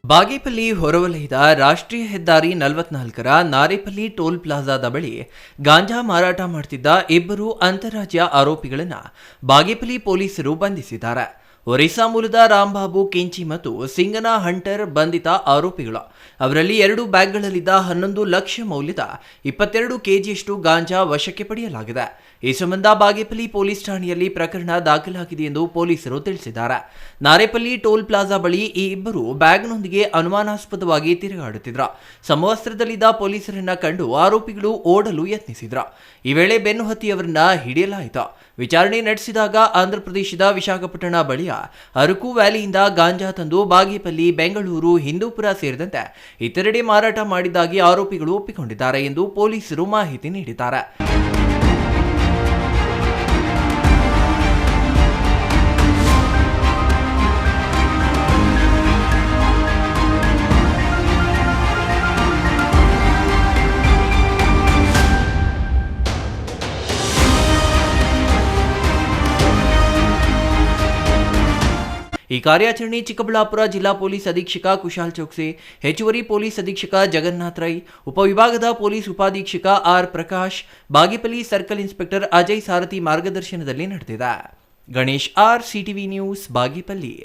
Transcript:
ಬಾಗೇಪಲ್ಲಿ ಹೊರವಲಯದ ರಾಷ್ಟ್ರೀಯ ಹೆದ್ದಾರಿ 44ರ ನಾರೇಪಲ್ಲಿ ಟೋಲ್ ಪ್ಲಾಜಾದ ಬಳಿ ಗಾಂಜಾ ಮಾರಾಟ ಮಾಡುತ್ತಿದ್ದ ಇಬ್ಬರು ಅಂತಾರಾಜ್ಯ ಆರೋಪಿಗಳನ್ನು ಬಾಗೇಪಲ್ಲಿ ಪೊಲೀಸರು ಬಂಧಿಸಿದ್ದಾರೆ. ಒರಿಸ್ಸಾ ಮೂಲದ ರಾಂಬಾಬು ಕೆಂಚಿ ಮತ್ತು ಸಿಂಗನಾ ಹಂಟರ್ ಬಂಧಿತ ಆರೋಪಿಗಳು. ಅವರಲ್ಲಿ 2 ಬ್ಯಾಗ್ಗಳಲ್ಲಿದ್ದ 11 ಲಕ್ಷ ಮೌಲ್ಯದ 22 ಕೆಜಿಯಷ್ಟು ಗಾಂಜಾ ವಶಕ್ಕೆ ಪಡೆಯಲಾಗಿದೆ. ಈ ಸಂಬಂಧ ಬಾಗೇಪಲ್ಲಿ ಪೊಲೀಸ್ ಠಾಣೆಯಲ್ಲಿ ಪ್ರಕರಣ ದಾಖಲಾಗಿದೆ ಎಂದು ಪೊಲೀಸರು ತಿಳಿಸಿದ್ದಾರೆ. ನಾರೇಪಲ್ಲಿ ಟೋಲ್ ಪ್ಲಾಜಾ ಬಳಿ ಈ ಇಬ್ಬರು ಬ್ಯಾಗ್ನೊಂದಿಗೆ ಅನುಮಾನಾಸ್ಪದವಾಗಿ ತಿರುಗಾಡುತ್ತಿದ್ರು. ಸಮವಸ್ತ್ರದಲ್ಲಿದ್ದ ಪೊಲೀಸರನ್ನ ಕಂಡು ಆರೋಪಿಗಳು ಓಡಲು ಯತ್ನಿಸಿದ್ರು. ಈ ವೇಳೆ ಬೆನ್ನು ಹತ್ತಿ ಅವರನ್ನ ಹಿಡಿಯಲಾಯಿತು. ವಿಚಾರಣೆ ನಡೆಸಿದಾಗ ಆಂಧ್ರಪ್ರದೇಶದ ವಿಶಾಖಪಟ್ಟಣ ಬಳಿಯ ಅರಕು ವ್ಯಾಲಿಯಿಂದ ಗಾಂಜಾ ತಂದು ಬಾಗೇಪಲ್ಲಿ, ಬೆಂಗಳೂರು, ಹಿಂದೂಪುರ ಸೇರಿದಂತೆ ಇತರೆಡೆ ಮಾರಾಟ ಮಾಡಿದ್ದಾಗಿ ಆರೋಪಿಗಳು ಒಪ್ಪಿಕೊಂಡಿದ್ದಾರೆ ಎಂದು ಪೊಲೀಸರು ಮಾಹಿತಿ ನೀಡಿದ್ದಾರೆ. ಈ ಕಾರ್ಯಾಚರಣೆ ಚಿಕ್ಕಬಳ್ಳಾಪುರ ಜಿಲ್ಲಾ ಪೊಲೀಸ್ ಅಧೀಕ್ಷಕ ಕುಶಾಲ್ ಚೌಕ್ಸೆ, ಹೆಚ್ಚುವರಿ ಪೊಲೀಸ್ ಅಧೀಕ್ಷಕ ಜಗನ್ನಾಥ್ ರೈ, ಉಪವಿಭಾಗದ ಪೊಲೀಸ್ ಉಪಾಧೀಕ್ಷಕ R Prakash, Bagepalli circle inspector Ajay Sarathi ಮಾರ್ಗದರ್ಶನದಲ್ಲಿ ನಡೆದಿದೆ. Ganesh R, CTV news, Bagepalli.